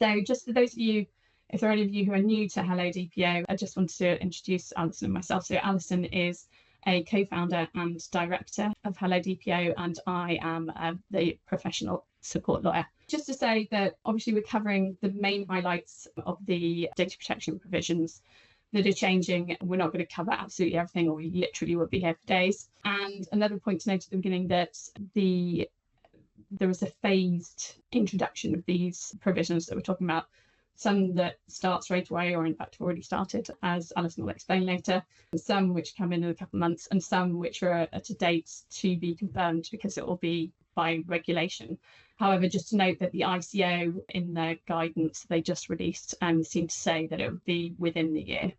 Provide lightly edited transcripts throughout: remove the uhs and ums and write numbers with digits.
So just for those of you, if there are any of you who are new to Hello DPO, I just wanted to introduce Alison and myself. So Alison is a co-founder and director of Hello DPO, and I am the professional support lawyer. Just to say that obviously we're covering the main highlights of the data protection provisions that are changing. We're not going to cover absolutely everything, or we literally would be here for days. And another point to note at the beginning that there is a phased introduction of these provisions that we're talking about. Some that start straight away, or in fact have already started, as Alison will explain later. Some which come in a couple of months, and some which are at a date to be confirmed because it will be by regulation. However, just to note that the ICO in their guidance they just released seem to say that it would be within the year.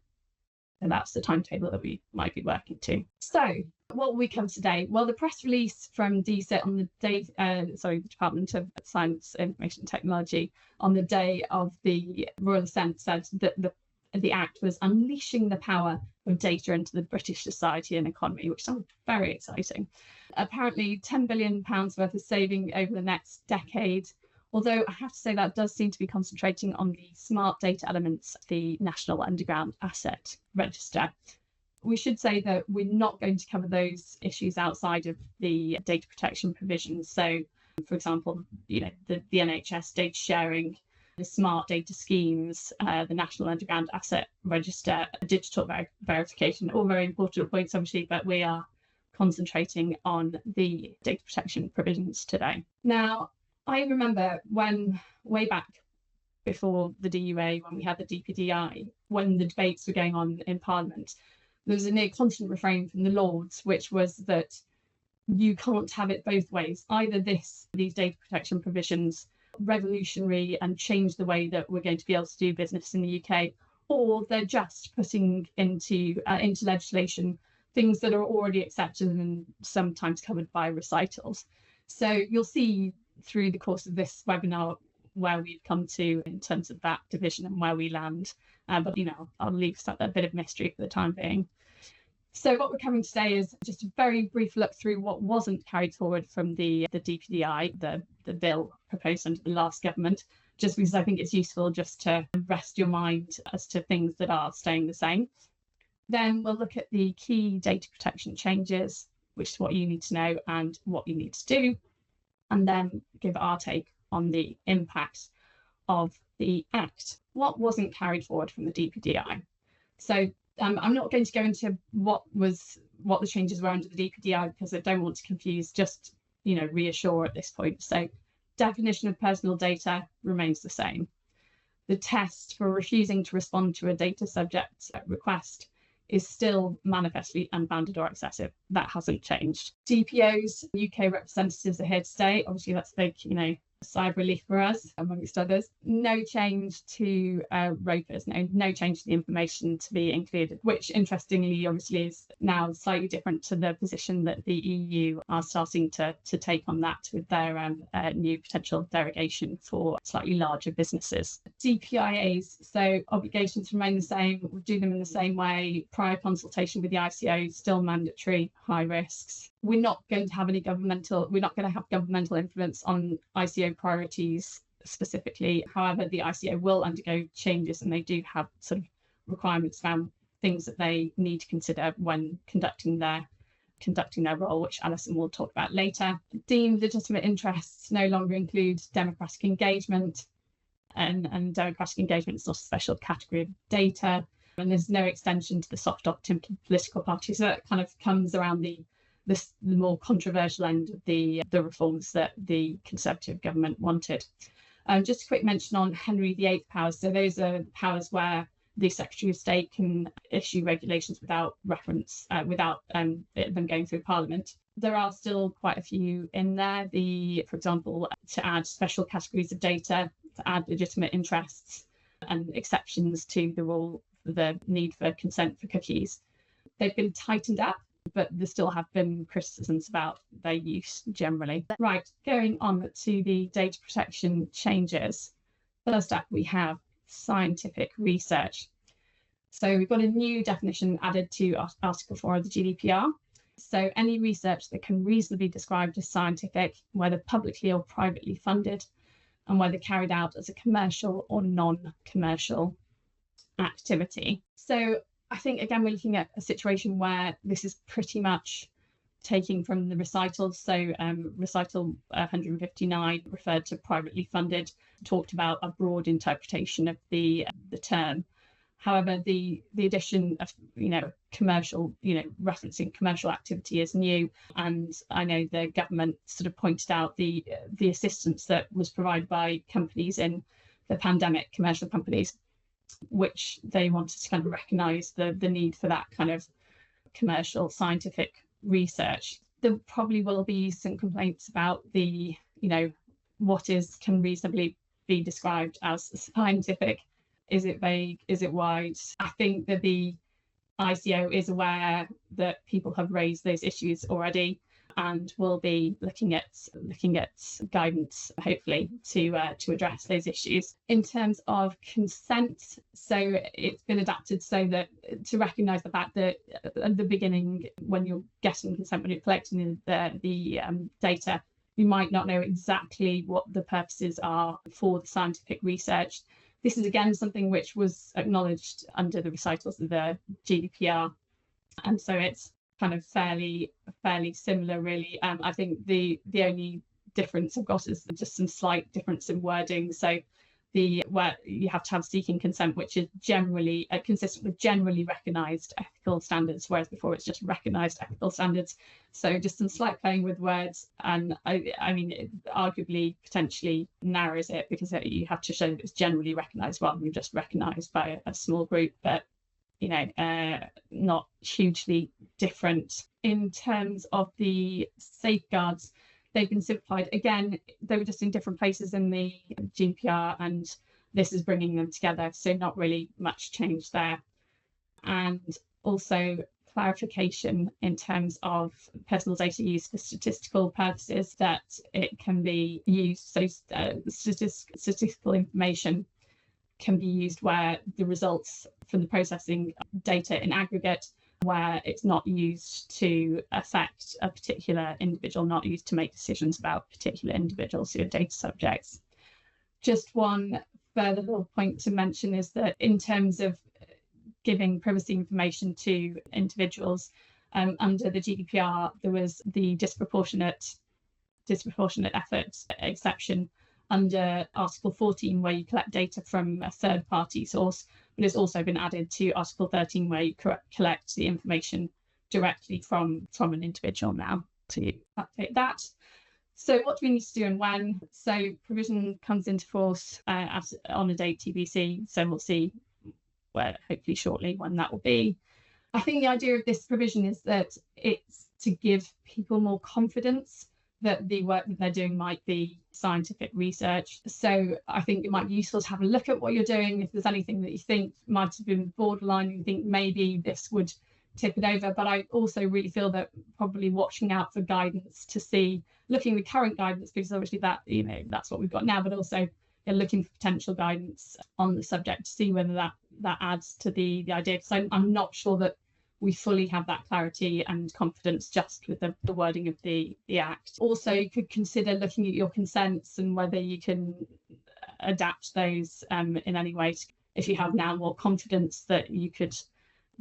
And that's the timetable that we might be working to. So what will we cover today? Well, the press release from DSIT on the day, the Department of Science, Information and Technology, on the day of the Royal Assent said that the Act was unleashing the power of data into the British society and economy, which sounds very exciting. Apparently £10 billion worth of saving over the next decade. Although I have to say that does seem to be concentrating on the smart data elements of the National Underground Asset Register. We should say that we're not going to cover those issues outside of the data protection provisions. So, for example, the NHS data sharing, the smart data schemes, the National Underground Asset Register, digital verification, all very important points, obviously, but we are concentrating on the data protection provisions today. Now, I remember when, way back before the DUA, when we had the DPDI, when the debates were going on in Parliament, there was a near constant refrain from the Lords, which was that you can't have it both ways. Either these data protection provisions revolutionary and change the way that we're going to be able to do business in the UK, or they're just putting into legislation things that are already accepted and sometimes covered by recitals. So you'll see through the course of this webinar where we've come to in terms of that division and where we land. But I'll leave a bit of mystery for the time being. So what we're covering today is just a very brief look through what wasn't carried forward from the DPDI, the bill proposed under the last government, just because I think it's useful just to rest your mind as to things that are staying the same. Then we'll look at the key data protection changes, which is what you need to know and what you need to do, and then give our take on the impacts of the Act. What wasn't carried forward from the DPDI? So I'm not going to go into what the changes were under the DPDI because I don't want to confuse, just reassure at this point. So definition of personal data remains the same. The test for refusing to respond to a data subject request is still manifestly unbounded or excessive. That hasn't changed. DPO's UK representatives are here to stay. Obviously, that's a big, sigh of relief for us, amongst others. No change to ROPAs, no change to the information to be included, which interestingly, obviously, is now slightly different to the position that the EU are starting to take on that with their new potential derogation for slightly larger businesses. DPIAs, so obligations remain the same. We'll do them in the same way. Prior consultation with the ICO, still mandatory, high risks. We're not going to have governmental influence on ICO priorities specifically. However, the ICO will undergo changes, and they do have sort of requirements around things that they need to consider when conducting their role, which Alison will talk about later. Deemed legitimate interests no longer include democratic engagement, and democratic engagement is not a special category of data, and there's no extension to the soft opt-in political parties. So that kind of comes around the more controversial end of the reforms that the Conservative government wanted. Just a quick mention on Henry VIII powers. So those are powers where the Secretary of State can issue regulations without reference, without them going through Parliament. There are still quite a few in there. For example, to add special categories of data, to add legitimate interests, and exceptions to the rule, the need for consent for cookies. They've been tightened up, but there still have been criticisms about their use generally. Right, going on to the data protection changes. First up, we have scientific research. So we've got a new definition added to Article 4 of the GDPR. So any research that can reasonably be described as scientific, whether publicly or privately funded, and whether carried out as a commercial or non-commercial activity. So I think, again, we're looking at a situation where this is pretty much taking from the recitals. So recital 159 referred to privately funded, talked about a broad interpretation of the term. However, the addition of, commercial, referencing commercial activity is new. And I know the government sort of pointed out the assistance that was provided by companies in the pandemic, commercial companies, which they wanted to kind of recognise the need for that kind of commercial scientific research. There probably will be some complaints about the, what can reasonably be described as scientific. Is it vague? Is it wide? I think that the ICO is aware that people have raised those issues already, and will be looking at guidance, hopefully, to address those issues. In terms of consent, so it's been adapted so that to recognise the fact that at the beginning, when you're getting consent, when you're collecting the data, you might not know exactly what the purposes are for the scientific research. This is, again, something which was acknowledged under the recitals of the GDPR, and so it's kind of fairly similar, really. I think the only difference I've got is just some slight difference in wording. So where you have to have seeking consent, which is generally consistent with generally recognised ethical standards, whereas before it's just recognised ethical standards. So just some slight playing with words, and I mean, it arguably potentially narrows it, because you have to show that it's generally recognised rather than just recognised by a small group, but not hugely different. In terms of the safeguards, they've been simplified. Again, they were just in different places in the GDPR, and this is bringing them together, so not really much change there. And also clarification in terms of personal data use for statistical purposes, that it can be used, so statistical information can be used where the results from the processing data in aggregate, where it's not used to affect a particular individual, not used to make decisions about particular individuals who are data subjects. Just one further little point to mention is that in terms of giving privacy information to individuals, under the GDPR, there was the disproportionate effort exception under Article 14, where you collect data from a third-party source, but it's also been added to Article 13, where you collect the information directly from an individual now, to update that. So what do we need to do and when? So provision comes into force on a date TBC, so we'll see hopefully shortly when that will be. I think the idea of this provision is that it's to give people more confidence that the work that they're doing might be scientific research. So I think it might be useful to have a look at what you're doing. If there's anything that you think might have been borderline, you think maybe this would tip it over. But I also really feel that probably watching out for guidance to see, looking at the current guidance, because obviously that, that's what we've got now, but also looking for potential guidance on the subject to see whether that adds to the idea. Because I'm not sure that we fully have that clarity and confidence just with the wording of the Act. Also, you could consider looking at your consents and whether you can adapt those in any way, if you have now more confidence that you could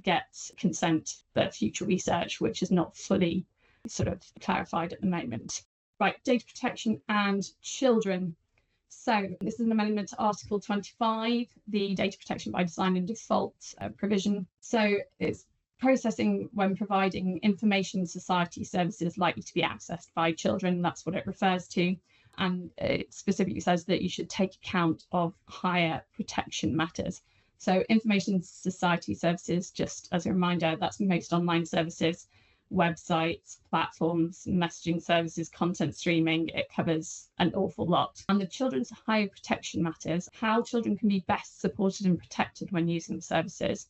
get consent for future research, which is not fully sort of clarified at the moment. Right, data protection and children. So this is an amendment to Article 25, the data protection by design and default provision. So it's processing when providing information society services likely to be accessed by children. That's what it refers to. And it specifically says that you should take account of higher protection matters. So information society services, just as a reminder, that's most online services, websites, platforms, messaging services, content streaming. It covers an awful lot. And the children's higher protection matters, how children can be best supported and protected when using the services,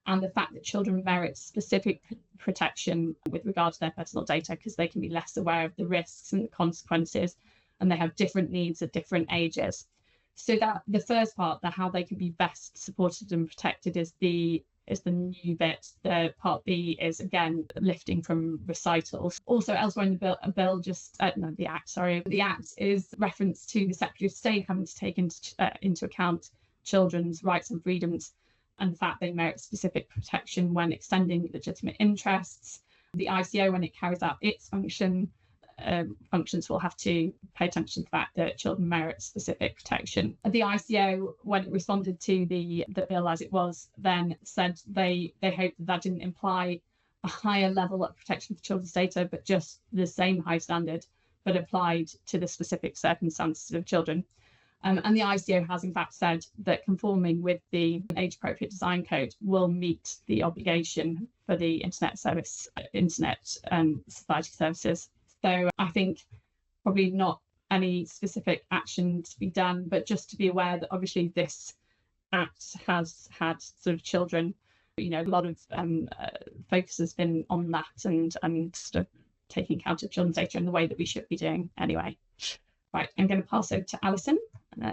and the fact that children merit specific protection with regard to their personal data, because they can be less aware of the risks and the consequences, and they have different needs at different ages. So that the first part, that how they can be best supported and protected, is the is the new bit. The Part B is again lifting from recitals. Also elsewhere in the bill just no, the Act, sorry, the Act is reference to the Secretary of State having to take into account children's rights and freedoms and the fact they merit specific protection when extending legitimate interests. The ICO, when it carries out its functions, will have to pay attention to the fact that children merit specific protection. The ICO, when it responded to the bill as it was, then said they hoped that didn't imply a higher level of protection for children's data, but just the same high standard, but applied to the specific circumstances of children. And the ICO has in fact said that conforming with the age-appropriate design code will meet the obligation for the internet society services. So I think probably not any specific action to be done, but just to be aware that obviously this Act has had sort of children, a lot of focus has been on that and sort of taking account of children's data in the way that we should be doing anyway. Right, I'm going to pass over to Alison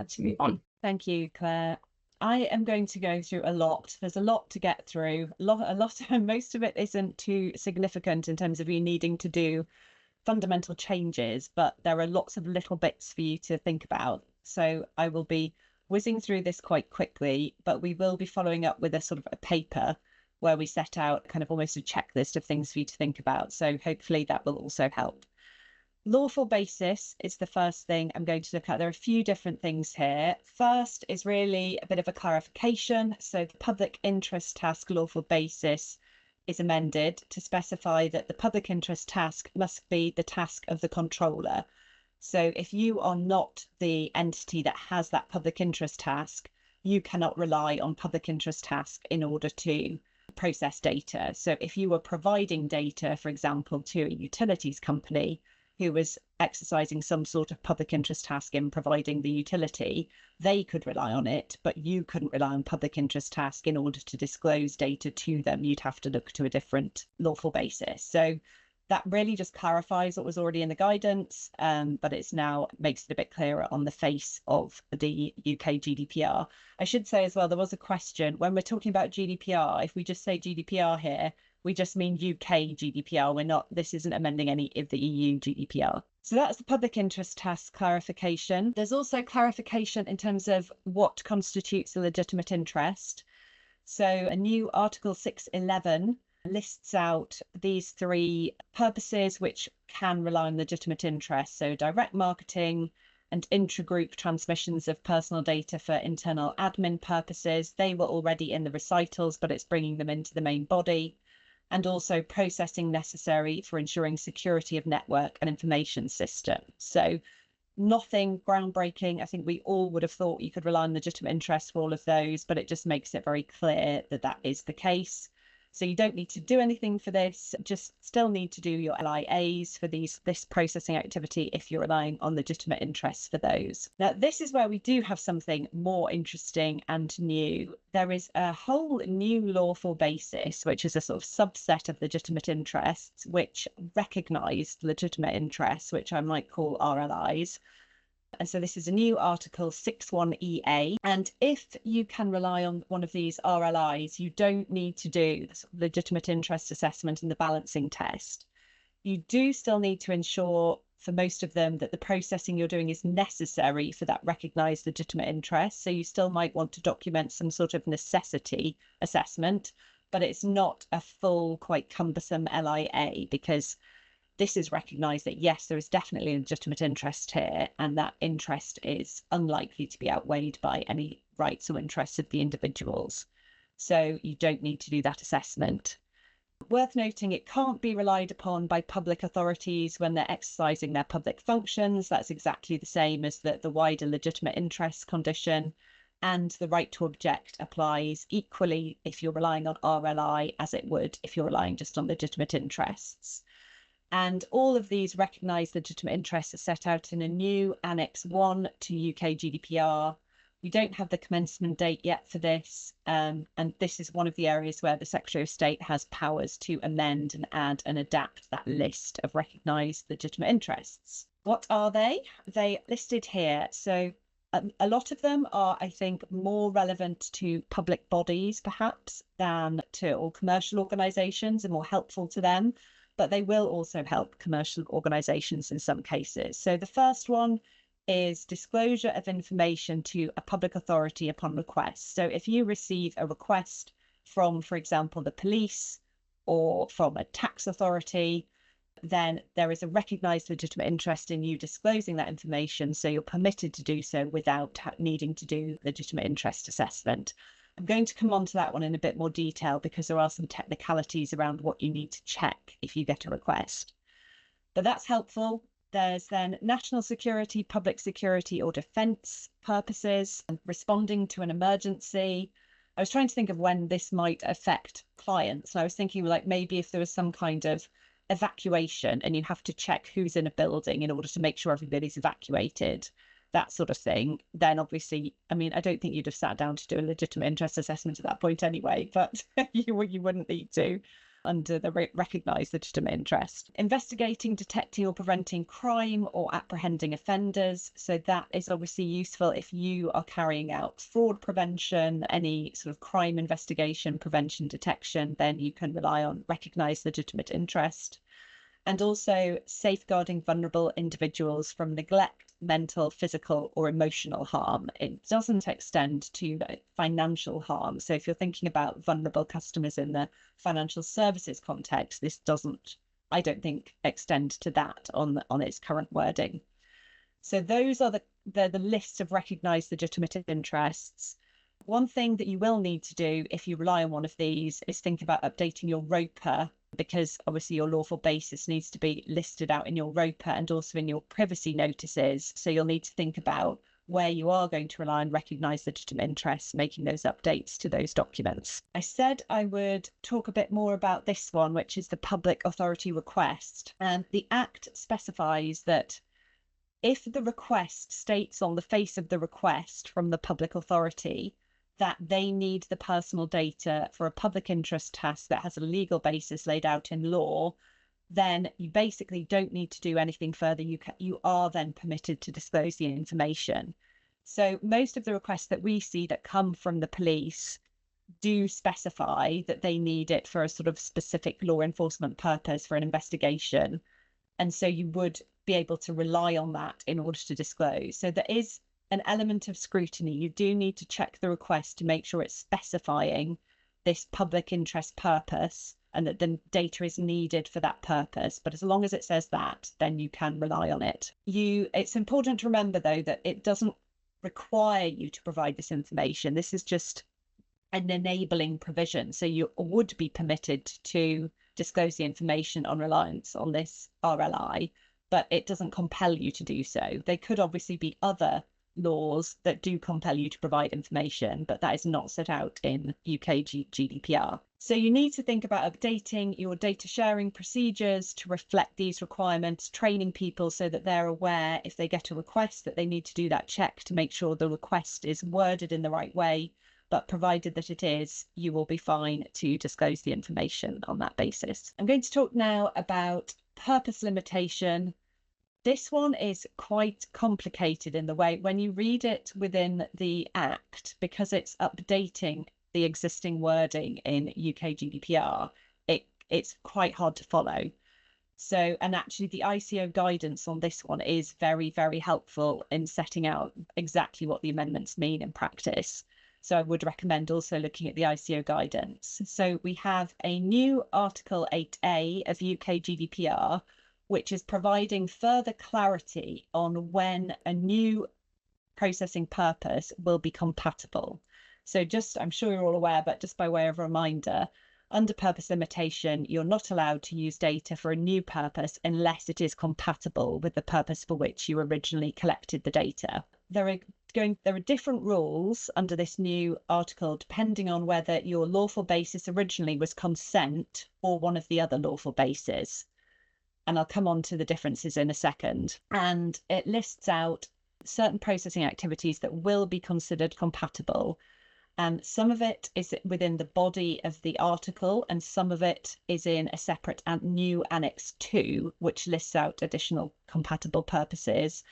to move on. Thank you, Claire. I am going to go through a lot. There's a lot to get through. Most of it isn't too significant in terms of you needing to do fundamental changes, but there are lots of little bits for you to think about. So I will be whizzing through this quite quickly, but we will be following up with a sort of a paper where we set out kind of almost a checklist of things for you to think about. So hopefully that will also help. Lawful basis is the first thing I'm going to look at. There are a few different things here. First is really a bit of a clarification. So the public interest task lawful basis is amended to specify that the public interest task must be the task of the controller. So if you are not the entity that has that public interest task, you cannot rely on public interest task in order to process data. So if you were providing data, for example, to a utilities company who was exercising some sort of public interest task in providing the utility, they could rely on it, but you couldn't rely on public interest task in order to disclose data to them. You'd have to look to a different lawful basis. So that really just clarifies what was already in the guidance, but it's now makes it a bit clearer on the face of the UK GDPR. I should say as well, there was a question when we're talking about GDPR, if we just say GDPR here, we just mean UK GDPR. This isn't amending any of the EU GDPR. So that's the public interest task clarification. There's also clarification in terms of what constitutes a legitimate interest. So a new Article 611 lists out these three purposes which can rely on legitimate interest. So direct marketing and intra-group transmissions of personal data for internal admin purposes. They were already in the recitals, but it's bringing them into the main body. And also processing necessary for ensuring security of network and information system. So nothing groundbreaking. I think we all would have thought you could rely on legitimate interest for all of those, but it just makes it very clear that that is the case. So you don't need to do anything for this, just still need to do your LIAs for this processing activity if you're relying on legitimate interests for those. Now, this is where we do have something more interesting and new. There is a whole new lawful basis, which is a sort of subset of legitimate interests, which recognise legitimate interests, which I might call RLIs. And so this is a new Article 61EA. And if you can rely on one of these RLIs, you don't need to do the legitimate interest assessment and the balancing test. You do still need to ensure for most of them that the processing you're doing is necessary for that recognised legitimate interest. So you still might want to document some sort of necessity assessment, but it's not a full, quite cumbersome LIA, because this is recognised that, yes, there is definitely a legitimate interest here, and that interest is unlikely to be outweighed by any rights or interests of the individuals. So you don't need to do that assessment. Worth noting, it can't be relied upon by public authorities when they're exercising their public functions. That's exactly the same as the wider legitimate interest condition. And the right to object applies equally if you're relying on RLI as it would if you're relying just on legitimate interests. And all of these recognised legitimate interests are set out in a new Annex 1 to UK GDPR. We don't have the commencement date yet for this, and this is one of the areas where the Secretary of State has powers to amend and add and adapt that list of recognised legitimate interests. What are they? They listed here. So A lot of them are, I think, more relevant to public bodies, perhaps, than to all commercial organisations, and more helpful to them. But they will also help commercial organisations in some cases. So the first one is disclosure of information to a public authority upon request. So if you receive a request from, for example, the police or from a tax authority, then there is a recognised legitimate interest in you disclosing that information. So you're permitted to do so without needing to do legitimate interest assessment. I'm going to come on to that one in a bit more detail because there are some technicalities around what you need to check if you get a request. But that's helpful. There's then national security, public security or defence purposes, and responding to an emergency. I was trying to think of when this might affect clients. And I was thinking like maybe if there was some kind of evacuation and you have to check who's in a building in order to make sure everybody's evacuated, that sort of thing, then obviously, I mean, I don't think you'd have sat down to do a legitimate interest assessment at that point anyway, but you wouldn't need to under the recognised legitimate interest. Investigating, detecting or preventing crime or apprehending offenders. So that is obviously useful if you are carrying out fraud prevention, any sort of crime investigation, prevention, detection, then you can rely on recognised legitimate interest. And also safeguarding vulnerable individuals from neglect, mental, physical or emotional harm. It doesn't extend to financial harm. So if you're thinking about vulnerable customers in the financial services context, this doesn't, I don't think, extend to that on its current wording. So those are the list of recognised legitimate interests. One thing that you will need to do if you rely on one of these is think about updating your ROPA, because obviously your lawful basis needs to be listed out in your ROPA and also in your privacy notices. So you'll need to think about where you are going to rely on recognised legitimate interests, making those updates to those documents. I said I would talk a bit more about this one, which is the public authority request. And the Act specifies that if the request states on the face of the request from the public authority that they need the personal data for a public interest task that has a legal basis laid out in law, then you basically don't need to do anything further. You are then permitted to disclose the information. So most of the requests that we see that come from the police do specify that they need it for a sort of specific law enforcement purpose for an investigation. And so you would be able to rely on that in order to disclose. So there is an element of scrutiny. You do need to check the request to make sure it's specifying this public interest purpose and that the data is needed for that purpose. But as long as it says that, then you can rely on it. It's important to remember, though, that it doesn't require you to provide this information. This is just an enabling provision. So you would be permitted to disclose the information on reliance on this RLI, but it doesn't compel you to do so. There could obviously be other laws that do compel you to provide information, but that is not set out in UK GDPR. So you need to think about updating your data sharing procedures to reflect these requirements, training people so that they're aware if they get a request that they need to do that check to make sure the request is worded in the right way, but provided that it is, you will be fine to disclose the information on that basis. I'm going to talk now about purpose limitation. This one is quite complicated in the way when you read it within the Act, because it's updating the existing wording in UK GDPR, it's quite hard to follow. So, and actually the ICO guidance on this one is very, very helpful in setting out exactly what the amendments mean in practice. So I would recommend also looking at the ICO guidance. So we have a new Article 8A of UK GDPR, which is providing further clarity on when a new processing purpose will be compatible. So just, I'm sure you're all aware, but just by way of reminder, under purpose limitation, you're not allowed to use data for a new purpose unless it is compatible with the purpose for which you originally collected the data. There are different rules under this new article depending on whether your lawful basis originally was consent or one of the other lawful bases. And I'll come on to the differences in a second. And it lists out certain processing activities that will be considered compatible. And some of it is within the body of the article, and some of it is in a separate and new Annex 2, which lists out additional compatible purposes.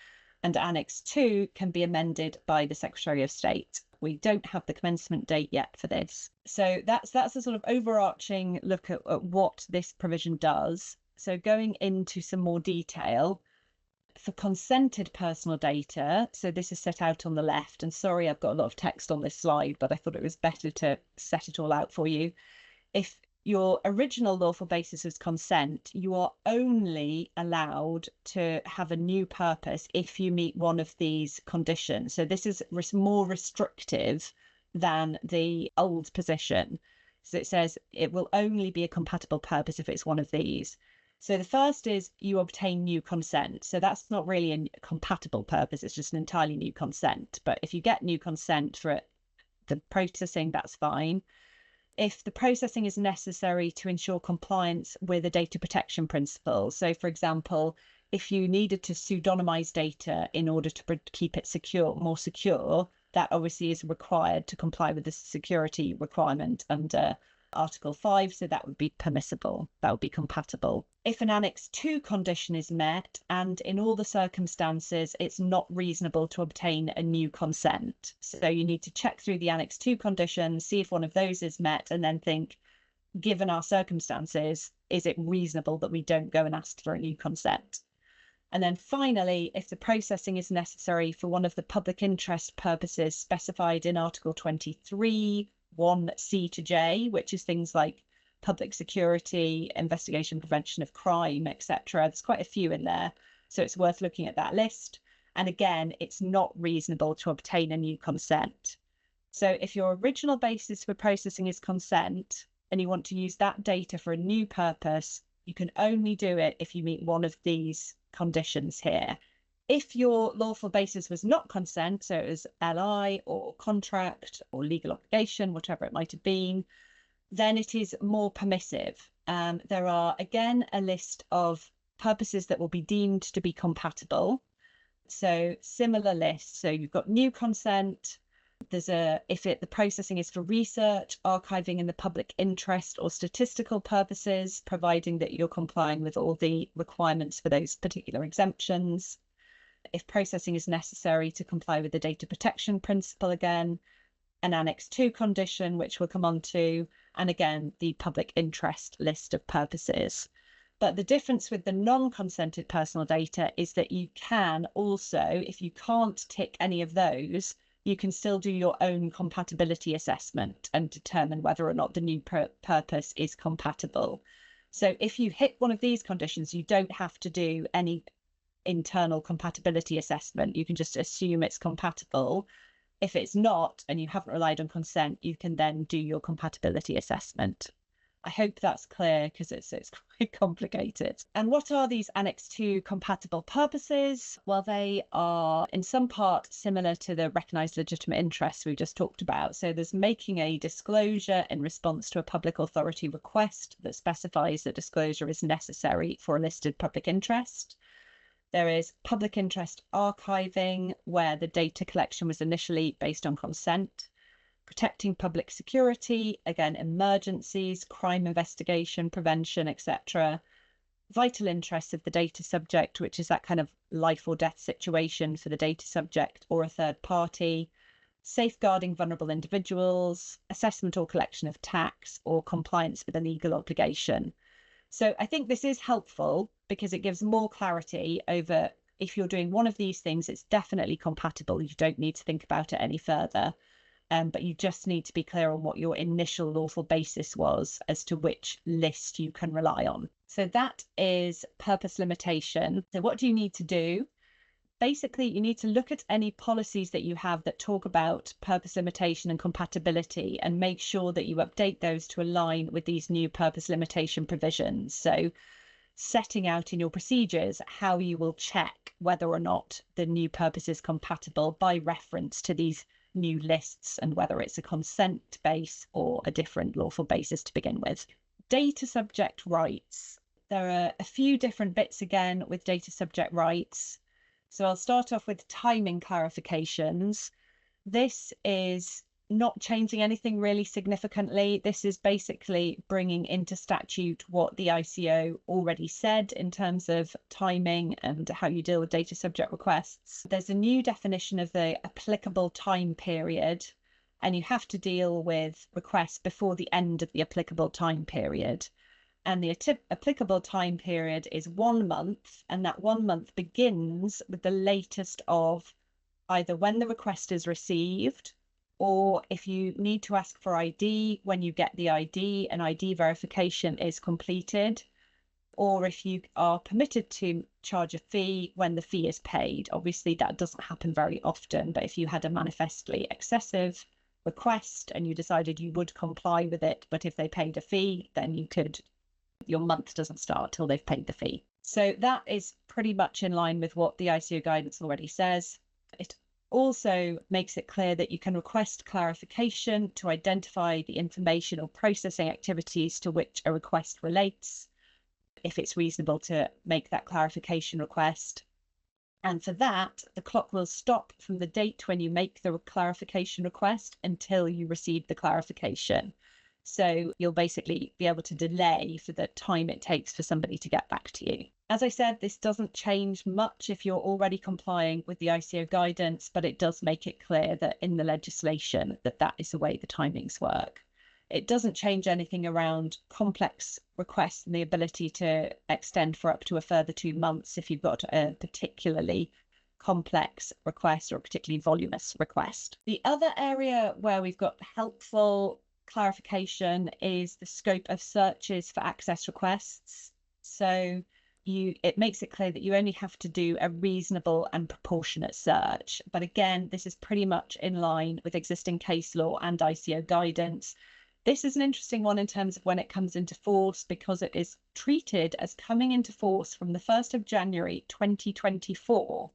and Annex 2 can be amended by the Secretary of State. We don't have the commencement date yet for this. So that's a sort of overarching look at what this provision does. So going into some more detail, for consented personal data, so this is set out on the left, and sorry, I've got a lot of text on this slide, but I thought it was better to set it all out for you. If your original lawful basis was consent, you are only allowed to have a new purpose if you meet one of these conditions. So this is more restrictive than the old position. So it says it will only be a compatible purpose if it's one of these. So the first is you obtain new consent. So that's not really a compatible purpose, it's just an entirely new consent. But if you get new consent for the processing, that's fine. If the processing is necessary to ensure compliance with a data protection principle. So for example, if you needed to pseudonymize data in order to keep it secure, more secure, that obviously is required to comply with the security requirement under Article 5, so that would be permissible, that would be compatible. If an Annex 2 condition is met, and in all the circumstances, it's not reasonable to obtain a new consent. So you need to check through the Annex 2 conditions, see if one of those is met, and then think, given our circumstances, is it reasonable that we don't go and ask for a new consent? And then finally, if the processing is necessary for one of the public interest purposes specified in Article 23, 1C to J, which is things like public security, investigation, prevention of crime, etc. There's quite a few in there, so it's worth looking at that list. And again, it's not reasonable to obtain a new consent. So if your original basis for processing is consent and you want to use that data for a new purpose, you can only do it if you meet one of these conditions here. If your lawful basis was not consent, so it was LI or contract or legal obligation, whatever it might have been, then it is more permissive. There are, again, a list of purposes that will be deemed to be compatible. So similar list. So you've got new consent. There's the processing is for research, archiving in the public interest or statistical purposes, providing that you're complying with all the requirements for those particular exemptions. If processing is necessary to comply with the data protection principle, again, an Annex 2 condition, which we'll come on to, and again, the public interest list of purposes. But the difference with the non-consented personal data is that you can also, if you can't tick any of those, you can still do your own compatibility assessment and determine whether or not the new purpose is compatible. So if you hit one of these conditions, you don't have to do any internal compatibility assessment. You can just assume it's compatible. If it's not, and you haven't relied on consent, you can then do your compatibility assessment. I hope that's clear because it's quite complicated. And what are these Annex 2 compatible purposes? Well, they are in some part similar to the recognised legitimate interests we just talked about. So there's making a disclosure in response to a public authority request that specifies that disclosure is necessary for a listed public interest. There is public interest archiving, where the data collection was initially based on consent. Protecting public security, again, emergencies, crime investigation, prevention, etc. Vital interests of the data subject, which is that kind of life or death situation for the data subject or a third party. Safeguarding vulnerable individuals, assessment or collection of tax, or compliance with a legal obligation. So I think this is helpful because it gives more clarity over if you're doing one of these things, it's definitely compatible. You don't need to think about it any further. But you just need to be clear on what your initial lawful basis was as to which list you can rely on. So that is purpose limitation. So what do you need to do? Basically, you need to look at any policies that you have that talk about purpose limitation and compatibility and make sure that you update those to align with these new purpose limitation provisions. So setting out in your procedures how you will check whether or not the new purpose is compatible by reference to these new lists and whether it's a consent base or a different lawful basis to begin with. Data subject rights. There are a few different bits again with data subject rights. So I'll start off with timing clarifications. This is not changing anything really significantly. This is basically bringing into statute what the ICO already said in terms of timing and how you deal with data subject requests. There's a new definition of the applicable time period, and you have to deal with requests before the end of the applicable time period. And the applicable time period is 1 month, and that 1 month begins with the latest of either when the request is received, or if you need to ask for ID, when you get the ID and ID verification is completed, or if you are permitted to charge a fee when the fee is paid. Obviously, that doesn't happen very often, but if you had a manifestly excessive request and you decided you would comply with it, but if they paid a fee, then your month doesn't start till they've paid the fee. So that is pretty much in line with what the ICO guidance already says. It also makes it clear that you can request clarification to identify the information or processing activities to which a request relates, if it's reasonable to make that clarification request. And for that, the clock will stop from the date when you make the clarification request until you receive the clarification. So you'll basically be able to delay for the time it takes for somebody to get back to you. As I said, this doesn't change much if you're already complying with the ICO guidance, but it does make it clear that in the legislation that is the way the timings work. It doesn't change anything around complex requests and the ability to extend for up to a further 2 months if you've got a particularly complex request or a particularly voluminous request. The other area where we've got helpful clarification is the scope of searches for access requests. So it makes it clear that you only have to do a reasonable and proportionate search. But again, this is pretty much in line with existing case law and ICO guidance. This is an interesting one in terms of when it comes into force, because it is treated as coming into force from the 1st of January 2024,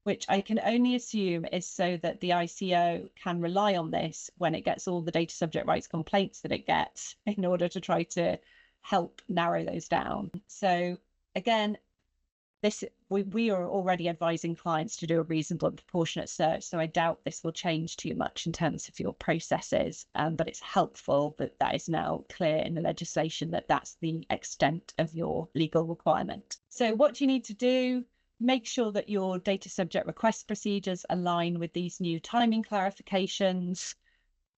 which I can only assume is so that the ICO can rely on this when it gets all the data subject rights complaints that it gets in order to try to help narrow those down. So again, we are already advising clients to do a reasonable and proportionate search, so I doubt this will change too much in terms of your processes, but it's helpful that that is now clear in the legislation that that's the extent of your legal requirement. So what do you need to do? Make sure that your data subject request procedures align with these new timing clarifications.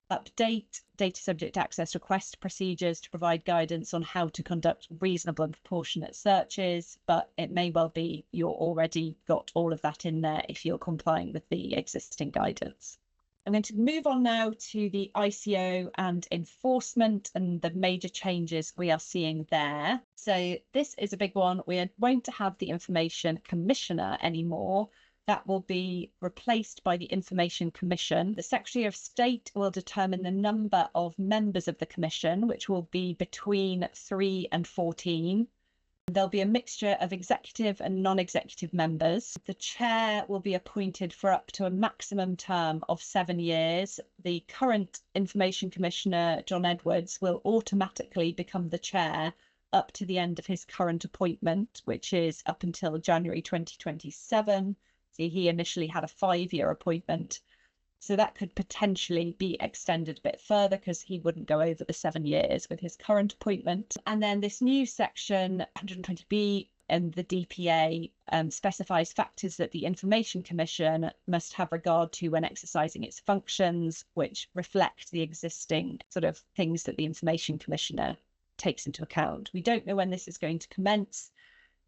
Update data subject access request procedures to provide guidance on how to conduct reasonable and proportionate searches, but it may well be you're already got all of that in there if you're complying with the existing guidance. I'm going to move on now to the ICO and enforcement and the major changes we are seeing there. So this is a big one. We won't have the Information Commissioner anymore. That will be replaced by the Information Commission. The Secretary of State will determine the number of members of the Commission, which will be between 3 and 14. There'll be a mixture of executive and non-executive members. The chair will be appointed for up to a maximum term of 7 years. The current Information Commissioner, John Edwards, will automatically become the chair up to the end of his current appointment, which is up until January 2027. He initially had a 5-year appointment, so that could potentially be extended a bit further because he wouldn't go over the 7 years with his current appointment. And then this new section 120B and the DPA specifies factors that the Information Commission must have regard to when exercising its functions, which reflect the existing sort of things that the Information Commissioner takes into account. We don't know when this is going to commence.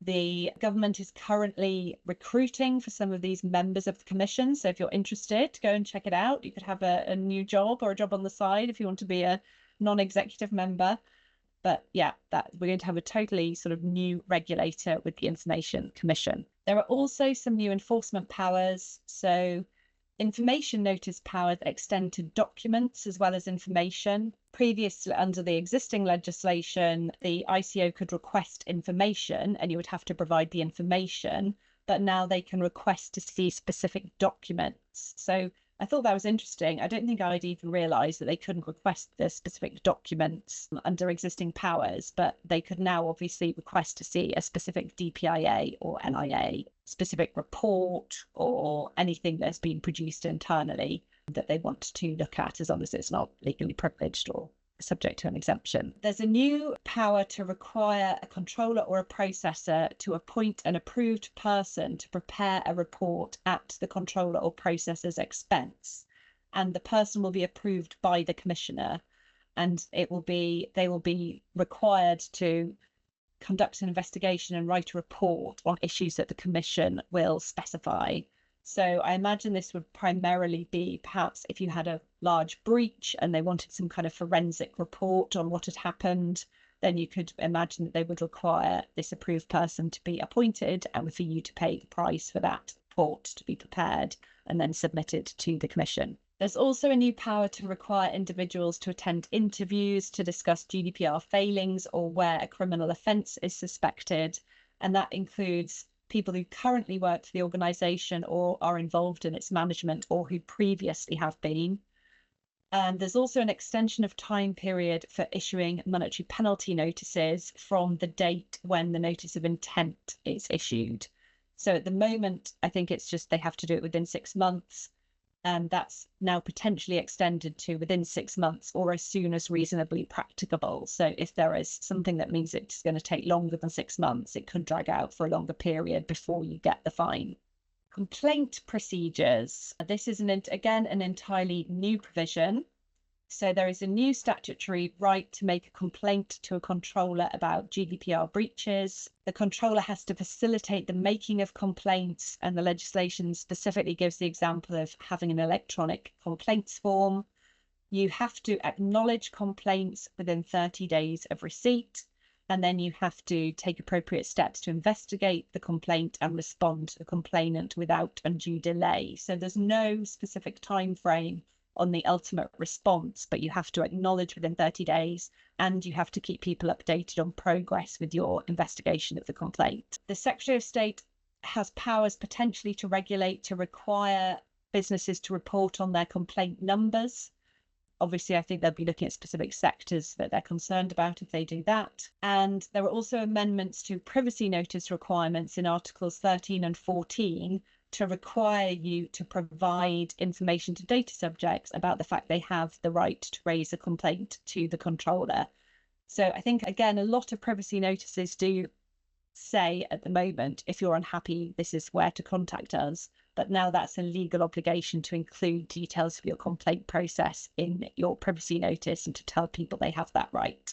The government is currently recruiting for some of these members of the commission. So if you're interested, go and check it out. You could have a new job or a job on the side if you want to be a non-executive member. But yeah, we're going to have a totally sort of new regulator with the Information Commission. There are also some new enforcement powers. So information notice powers extend to documents as well as information. Previously, under the existing legislation, the ICO could request information and you would have to provide the information, but now they can request to see specific documents. So I thought that was interesting. I don't think I'd even realised that they couldn't request the specific documents under existing powers, but they could now obviously request to see a specific DPIA or NIA, specific report or anything that's been produced internally. that they want to look at, as long as it's not legally privileged or subject to an exemption. There's a new power to require a controller or a processor to appoint an approved person to prepare a report at the controller or processor's expense. And the person will be approved by the commissioner, and they will be required to conduct an investigation and write a report on issues that the commission will specify. So I imagine this would primarily be perhaps if you had a large breach and they wanted some kind of forensic report on what had happened, then you could imagine that they would require this approved person to be appointed and for you to pay the price for that report to be prepared and then submitted to the commission. There's also a new power to require individuals to attend interviews to discuss GDPR failings or where a criminal offence is suspected, and that includes people who currently work for the organisation or are involved in its management or who previously have been. And there's also an extension of time period for issuing monetary penalty notices from the date when the notice of intent is issued. So at the moment, I think it's just they have to do it within 6 months. And that's now potentially extended to within 6 months or as soon as reasonably practicable. So if there is something that means it's going to take longer than 6 months, it could drag out for a longer period before you get the fine. Complaint procedures. This is again an entirely new provision. So there is a new statutory right to make a complaint to a controller about GDPR breaches. The controller has to facilitate the making of complaints, and the legislation specifically gives the example of having an electronic complaints form. You have to acknowledge complaints within 30 days of receipt, and then you have to take appropriate steps to investigate the complaint and respond to the complainant without undue delay. So there's no specific time frame on the ultimate response, but you have to acknowledge within 30 days and you have to keep people updated on progress with your investigation of the complaint. The Secretary of State has powers potentially to regulate, to require businesses to report on their complaint numbers. Obviously, I think they'll be looking at specific sectors that they're concerned about if they do that. And there are also amendments to privacy notice requirements in Articles 13 and 14 to require you to provide information to data subjects about the fact they have the right to raise a complaint to the controller. So I think, again, a lot of privacy notices do say at the moment, if you're unhappy, this is where to contact us. But now that's a legal obligation to include details of your complaint process in your privacy notice and to tell people they have that right.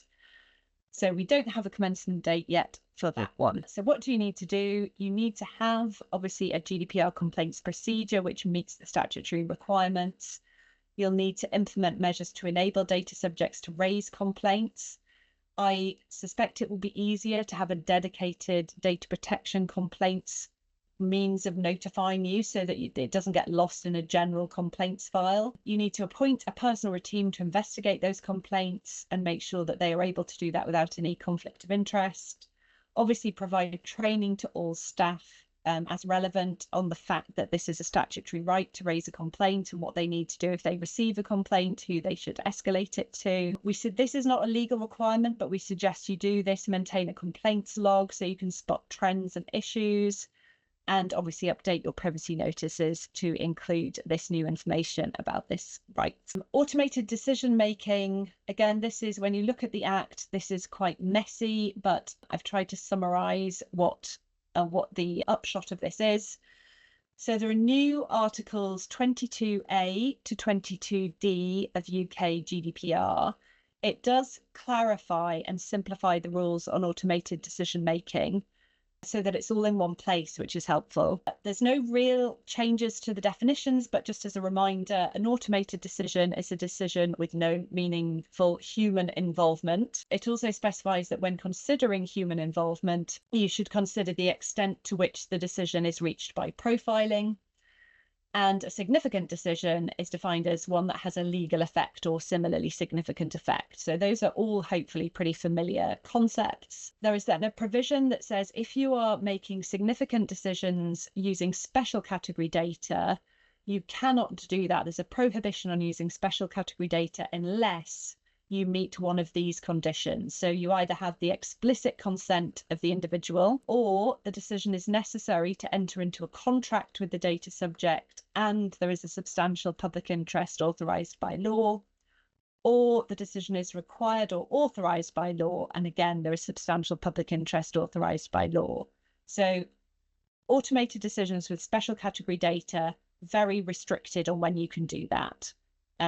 So we don't have a commencement date yet for that one. So what do you need to do? You need to have, obviously, a GDPR complaints procedure which meets the statutory requirements. You'll need to implement measures to enable data subjects to raise complaints. I suspect it will be easier to have a dedicated data protection complaints means of notifying you so that it doesn't get lost in a general complaints file. You need to appoint a person or a team to investigate those complaints and make sure that they are able to do that without any conflict of interest. Obviously, provide training to all staff as relevant on the fact that this is a statutory right to raise a complaint and what they need to do if they receive a complaint, who they should escalate it to. We said this is not a legal requirement, but we suggest you do this, maintain a complaints log so you can spot trends and issues, and obviously update your privacy notices to include this new information about this right. Automated decision making. Again, this is, when you look at the Act, this is quite messy, but I've tried to summarise what the upshot of this is. So there are new articles 22A to 22D of UK GDPR. It does clarify and simplify the rules on automated decision making so that it's all in one place, which is helpful. There's no real changes to the definitions, but just as a reminder, an automated decision is a decision with no meaningful human involvement. It also specifies that when considering human involvement, you should consider the extent to which the decision is reached by profiling. And a significant decision is defined as one that has a legal effect or similarly significant effect. So those are all hopefully pretty familiar concepts. There is then a provision that says if you are making significant decisions using special category data, you cannot do that. There's a prohibition on using special category data unless you meet one of these conditions. So you either have the explicit consent of the individual, or the decision is necessary to enter into a contract with the data subject and there is a substantial public interest authorised by law, or the decision is required or authorised by law, and again, there is substantial public interest authorised by law. So automated decisions with special category data, very restricted on when you can do that.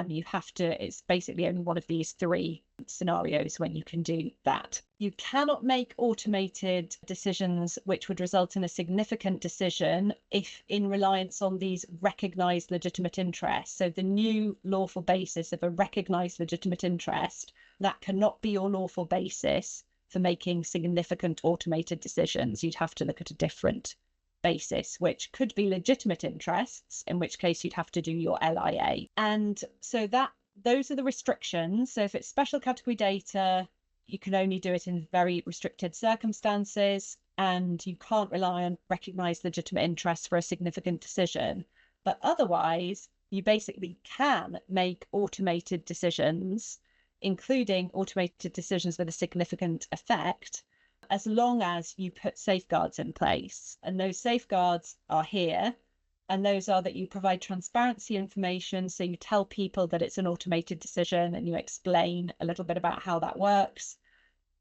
You have to, it's basically only one of these three scenarios when you can do that. You cannot make automated decisions which would result in a significant decision if in reliance on these recognised legitimate interests. So the new lawful basis of a recognised legitimate interest, that cannot be your lawful basis for making significant automated decisions. You'd have to look at a different basis, which could be legitimate interests, in which case you'd have to do your LIA. And so those are the restrictions. So if it's special category data, you can only do it in very restricted circumstances, and you can't rely on recognised legitimate interests for a significant decision. But otherwise, you basically can make automated decisions, including automated decisions with a significant effect, as long as you put safeguards in place. And those safeguards are here, and those are that you provide transparency information. So you tell people that it's an automated decision and you explain a little bit about how that works.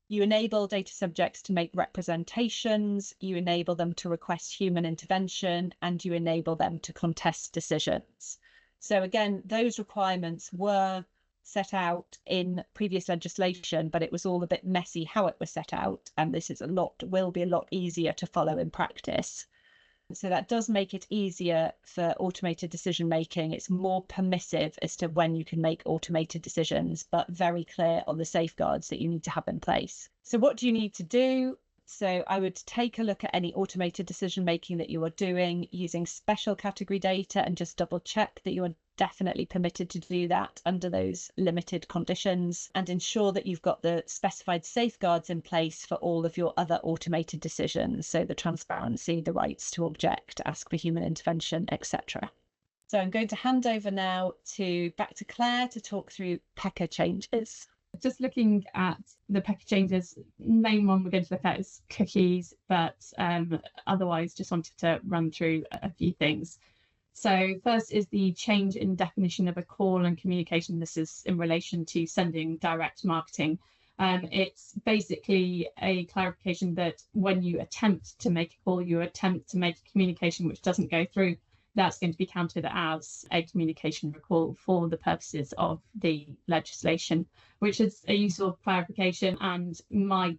You enable data subjects to make representations, you enable them to request human intervention, and you enable them to contest decisions. So again, those requirements were set out in previous legislation, but it was all a bit messy how it was set out, and this is will be a lot easier to follow in practice. So that does make it easier for automated decision making. It's more permissive as to when you can make automated decisions, but very clear on the safeguards that you need to have in place. So what do you need to do? So I would take a look at any automated decision making that you are doing using special category data and just double check that you are definitely permitted to do that under those limited conditions, and ensure that you've got the specified safeguards in place for all of your other automated decisions. So the transparency, the rights to object, ask for human intervention, etc. So I'm going to hand over now back to Claire to talk through PECA changes. Just looking at the PECA changes, main one we're going to look at is cookies, but otherwise just wanted to run through a few things. So first is the change in definition of a call and communication. This is in relation to sending direct marketing. It's basically a clarification that when you attempt to make a call, you attempt to make a communication which doesn't go through, that's going to be counted as a communication recall for the purposes of the legislation, which is a useful clarification and might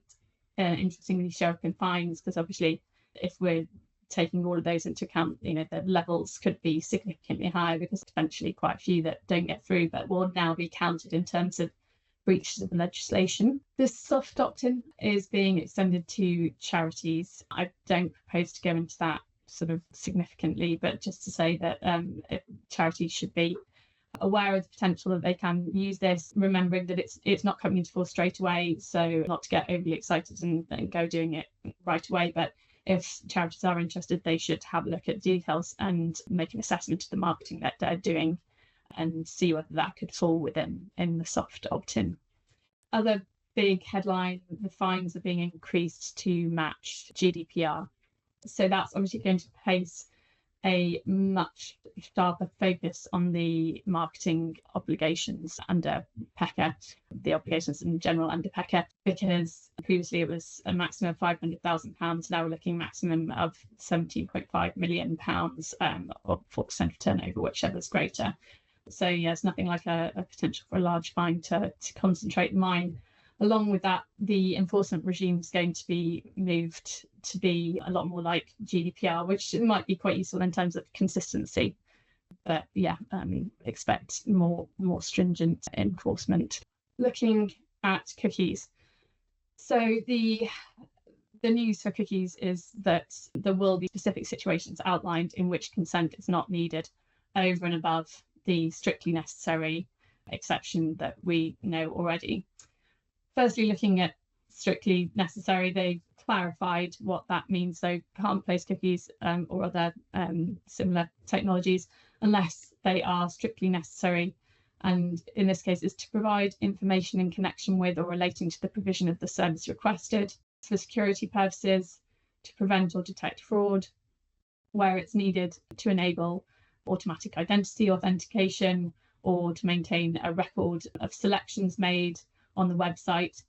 interestingly show up in fines, because obviously if we're taking all of those into account, the levels could be significantly higher, because potentially quite a few that don't get through but will now be counted in terms of breaches of the legislation. This soft opt-in is being extended to charities. I don't propose to go into that sort of significantly, but just to say that charities should be aware of the potential that they can use this, remembering that it's not coming into force straight away, so not to get overly excited and go doing it right away. But if charities are interested, they should have a look at details and make an assessment of the marketing that they're doing and see whether that could fall within the soft opt-in. Other big headline, the fines are being increased to match GDPR. So that's obviously going to place a much sharper focus on the marketing obligations under PECA, the obligations in general under PECA, because previously it was a maximum of £500,000. Now we're looking maximum of £17.5 million, or 4% of turnover, whichever is greater. So yeah, it's nothing like a potential for a large fine to concentrate the mind. Along with that, the enforcement regime is going to be moved to be a lot more like GDPR, which might be quite useful in terms of consistency. But yeah, expect more stringent enforcement. Looking at cookies. So the news for cookies is that there will be specific situations outlined in which consent is not needed over and above the strictly necessary exception that we know already. Firstly, looking at strictly necessary, they clarified what that means. So can't place cookies or other similar technologies unless they are strictly necessary And in this case, it's to provide information in connection with or relating to the provision of the service requested, for security purposes, to prevent or detect fraud, where it's needed to enable automatic identity authentication, or to maintain a record of selections made on the website,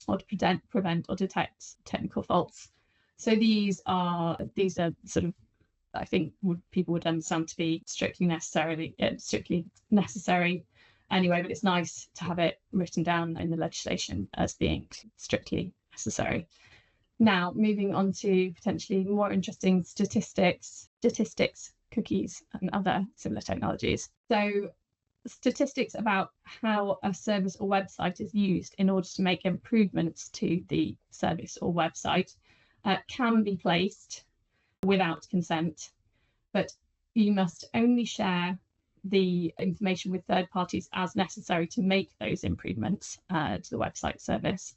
or to prevent or detect technical faults. So these are sort of, I think, people would understand to be strictly necessary anyway, but it's nice to have it written down in the legislation as being strictly necessary. Now, moving on to potentially more interesting statistics, cookies, and other similar technologies. So statistics about how a service or website is used in order to make improvements to the service or website can be placed without consent, but you must only share the information with third parties as necessary to make those improvements to the website service.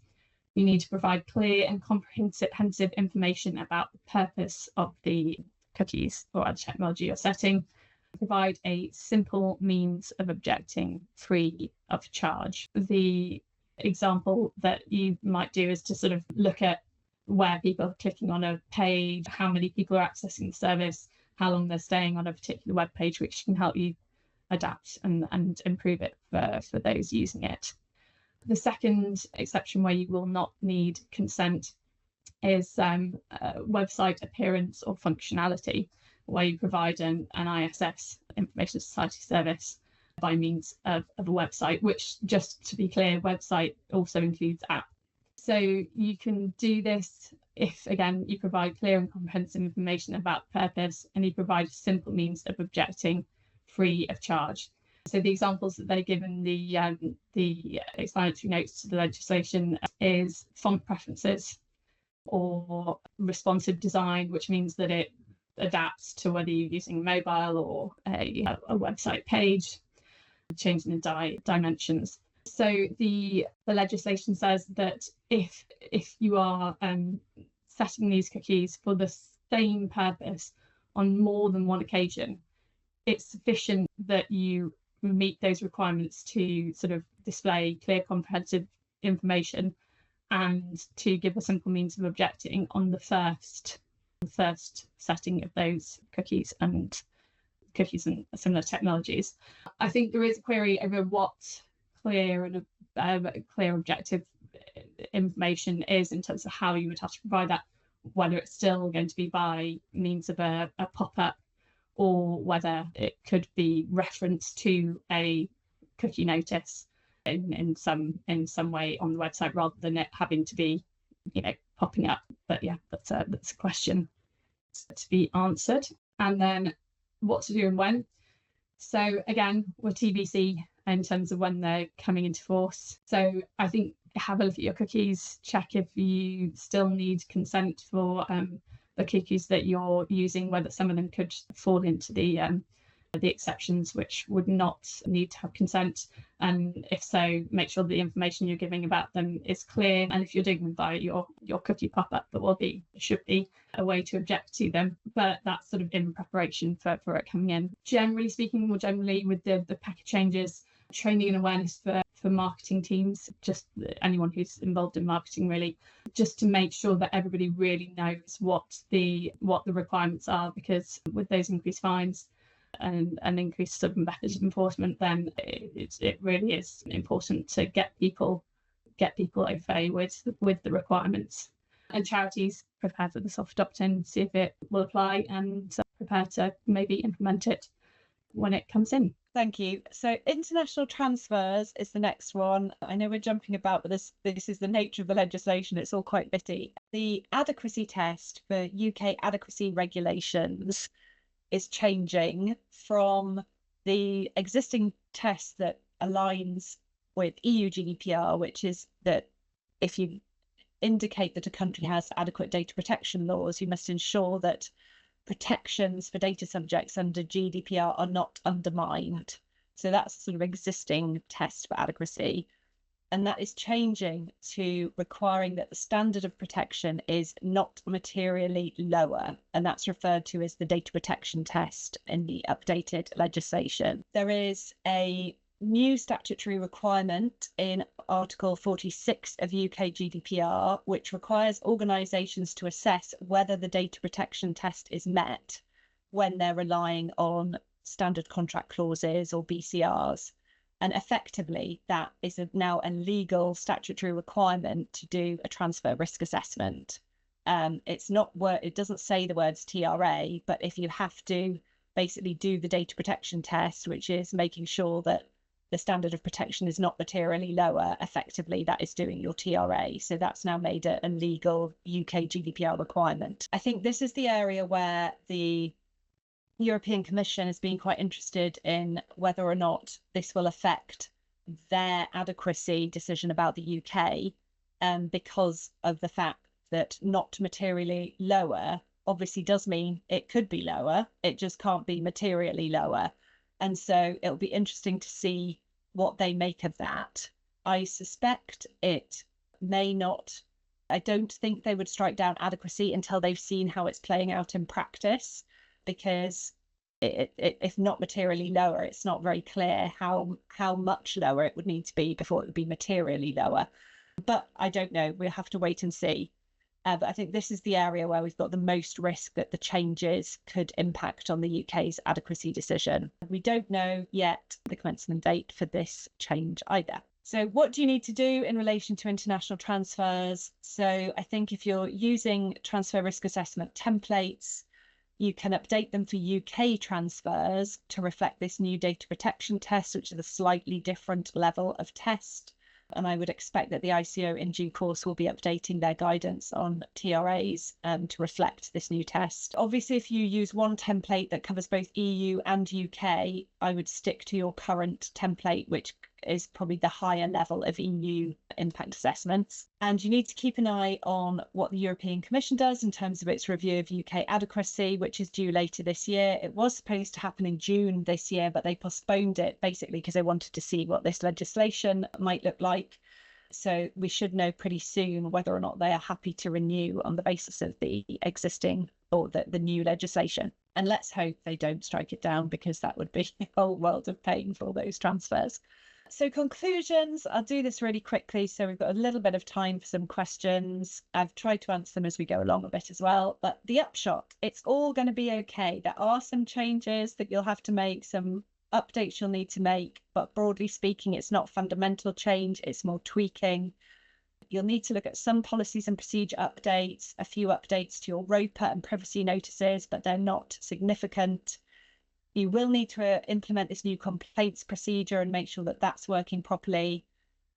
You need to provide clear and comprehensive information about the purpose of the cookies or other technology you're setting. Provide a simple means of objecting free of charge. The example that you might do is to sort of look at where people are clicking on a page, how many people are accessing the service, how long they're staying on a particular web page, which can help you adapt and improve it for those using it. The second exception where you will not need consent is website appearance or functionality, where you provide an ISS, Information Society Service, by means of a website, which, just to be clear, website also includes app. So you can do this if, again, you provide clear and comprehensive information about purpose, and you provide a simple means of objecting free of charge. So the examples that they give in the explanatory notes to the legislation is font preferences or responsive design, which means that it adapts to whether you're using mobile or a website page, changing the dimensions. So the legislation says that if you are setting these cookies for the same purpose on more than one occasion, it's sufficient that you meet those requirements to sort of display clear, comprehensive information and to give a simple means of objecting on the first setting of those cookies and similar technologies. I think there is a query over what clear and clear objective information is in terms of how you would have to provide that, whether it's still going to be by means of a pop-up, or whether it could be referenced to a cookie notice in some way on the website, rather than it having to be, popping up. But yeah, that's a question to be answered. And then what to do and when. So again, we're TBC in terms of when they're coming into force. So I think have a look at your cookies, check if you still need consent for the cookies that you're using, whether some of them could fall into the exceptions which would not need to have consent, and if so, make sure the information you're giving about them is clear. And if you're doing them via your cookie pop-up, there should be a way to object to them, but that's sort of in preparation for it coming in. Generally speaking, more generally with the packet changes, training and awareness for marketing teams, just anyone who's involved in marketing, really, just to make sure that everybody really knows what the requirements are, because with those increased fines and increased sort of methods of enforcement, then it really is important to get people au fait with the requirements. And charities, prepare for the soft opt-in, see if it will apply, and prepare to maybe implement it when it comes in. Thank you. So international transfers is the next one. I know we're jumping about, but this is the nature of the legislation. It's all quite bitty. The adequacy test for UK adequacy regulations is changing from the existing test that aligns with EU GDPR, which is that if you indicate that a country has adequate data protection laws, you must ensure that protections for data subjects under GDPR are not undermined. So that's a sort of existing test for adequacy. And that is changing to requiring that the standard of protection is not materially lower. And that's referred to as the data protection test in the updated legislation. There is a new statutory requirement in Article 46 of UK GDPR, which requires organisations to assess whether the data protection test is met when they're relying on standard contract clauses or BCRs. And effectively, that is now a legal statutory requirement to do a transfer risk assessment. It doesn't say the words TRA, but if you have to basically do the data protection test, which is making sure that the standard of protection is not materially lower, effectively that is doing your TRA. So that's now made a legal UK GDPR requirement. I think this is the area where the European Commission has been quite interested in whether or not this will affect their adequacy decision about the UK, because of the fact that not materially lower obviously does mean it could be lower. It just can't be materially lower. And so it'll be interesting to see what they make of that. I suspect it may not. I don't think they would strike down adequacy until they've seen how it's playing out in practice, because if not materially lower, it's not very clear how much lower it would need to be before it would be materially lower. But I don't know. We'll have to wait and see. But I think this is the area where we've got the most risk that the changes could impact on the UK's adequacy decision. We don't know yet the commencement date for this change either. So what do you need to do in relation to international transfers? So I think if you're using transfer risk assessment templates, you can update them for UK transfers to reflect this new data protection test, which is a slightly different level of test. And I would expect that the ICO in due course will be updating their guidance on TRAs to reflect this new test. Obviously, if you use one template that covers both EU and UK, I would stick to your current template, which is probably the higher level of EU impact assessments. And you need to keep an eye on what the European Commission does in terms of its review of UK adequacy, which is due later this year. It was supposed to happen in June this year, but they postponed it basically because they wanted to see what this legislation might look like. So we should know pretty soon whether or not they are happy to renew on the basis of the existing or the new legislation. And let's hope they don't strike it down, because that would be a whole world of pain for those transfers. So conclusions, I'll do this really quickly so we've got a little bit of time for some questions. I've tried to answer them as we go along a bit as well, but the upshot, it's all going to be okay. There are some changes that you'll have to make, some updates you'll need to make, but broadly speaking, it's not fundamental change, it's more tweaking. You'll need to look at some policies and procedure updates, a few updates to your ROPA and privacy notices, but they're not significant. You will need to implement this new complaints procedure and make sure that that's working properly.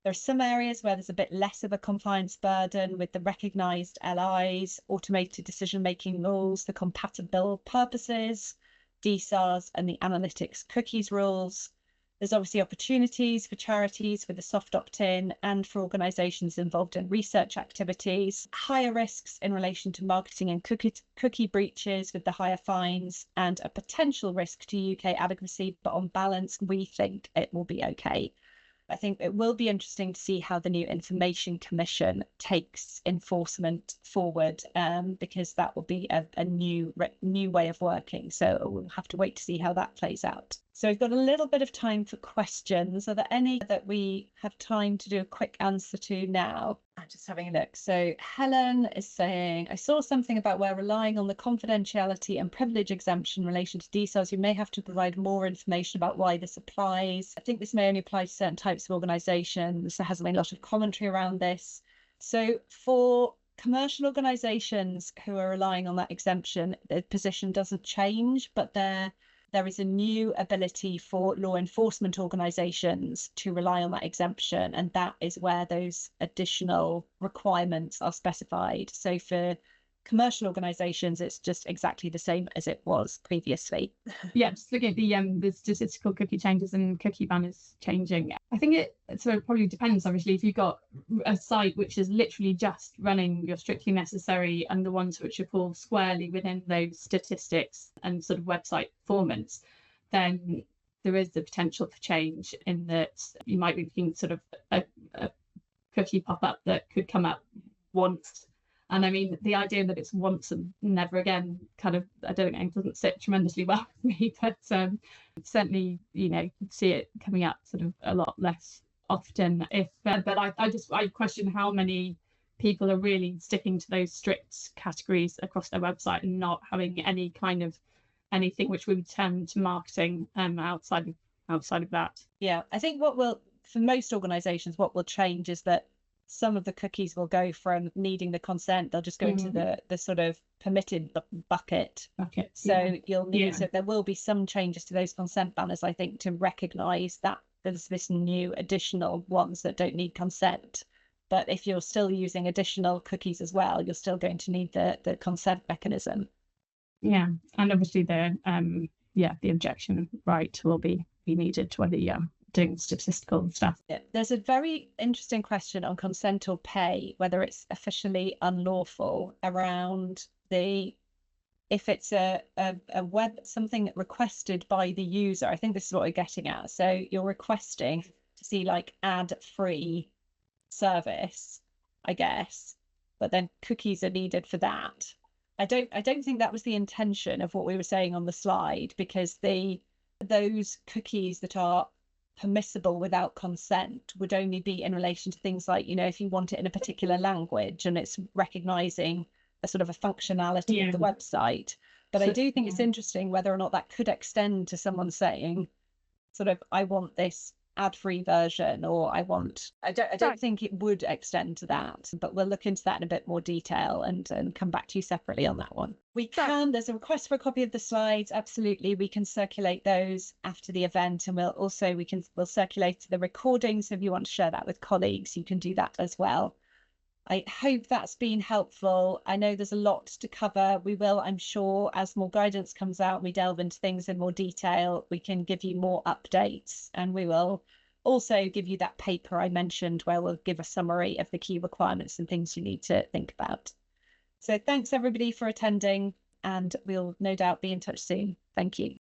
There are some areas where there's a bit less of a compliance burden with the recognised LIs, automated decision-making rules, the compatible purposes, DSARs and the analytics cookies rules. There's obviously opportunities for charities with the soft opt-in and for organisations involved in research activities, higher risks in relation to marketing and cookie breaches with the higher fines, and a potential risk to UK adequacy, but on balance, we think it will be okay. I think it will be interesting to see how the new Information Commission takes enforcement forward, because that will be a new way of working. So we'll have to wait to see how that plays out. So we've got a little bit of time for questions. Are there any that we have time to do a quick answer to now? I'm just having a look. So Helen is saying, I saw something about where relying on the confidentiality and privilege exemption in relation to DSARs, you may have to provide more information about why this applies. I think this may only apply to certain types of organisations. There hasn't been a lot of commentary around this. So for commercial organisations who are relying on that exemption, the position doesn't change, but there is a new ability for law enforcement organisations to rely on that exemption, and that is where those additional requirements are specified. So for commercial organisations, it's just exactly the same as it was previously. Yeah, just looking at the statistical cookie changes and cookie banners changing. I think it probably depends, obviously, if you've got a site which is literally just running your strictly necessary and the ones which fall squarely within those statistics and sort of website performance, then there is the potential for change in that you might be looking sort of a cookie pop-up that could come up once And I mean, the idea that it's once and never again kind of, I don't think, doesn't sit tremendously well with me, but certainly, see it coming up sort of a lot less often. But I question how many people are really sticking to those strict categories across their website and not having any kind of anything which we would term to marketing outside of that. Yeah, I think for most organizations, what will change is that some of the cookies will go from needing the consent, they'll just go into the sort of permitted bucket. So you'll need so there will be some changes to those consent banners, I think, to recognize that there's this new additional ones that don't need consent. But if you're still using additional cookies as well, you're still going to need the consent mechanism. Yeah, and obviously the objection right will be needed to whether you're doing statistical stuff. Yeah. There's a very interesting question on consent or pay, whether it's officially unlawful around if it's a web something requested by the user. I think this is what we're getting at. So you're requesting to see like ad-free service, I guess, but then cookies are needed for that. I don't think that was the intention of what we were saying on the slide, because those cookies that are permissible without consent would only be in relation to things like, if you want it in a particular language and it's recognizing a sort of a functionality of the website. But I do think it's interesting whether or not that could extend to someone saying sort of, I want this ad-free version, or I don't think it would extend to that, but we'll look into that in a bit more detail and come back to you separately on that one. There's a request for a copy of the slides. Absolutely, we can circulate those after the event, and we'll circulate the recording, so if you want to share that with colleagues, you can do that as well. I hope that's been helpful. I know there's a lot to cover. We will, I'm sure, as more guidance comes out, we delve into things in more detail, we can give you more updates, and we will also give you that paper I mentioned where we'll give a summary of the key requirements and things you need to think about. So thanks everybody for attending, and we'll no doubt be in touch soon. Thank you.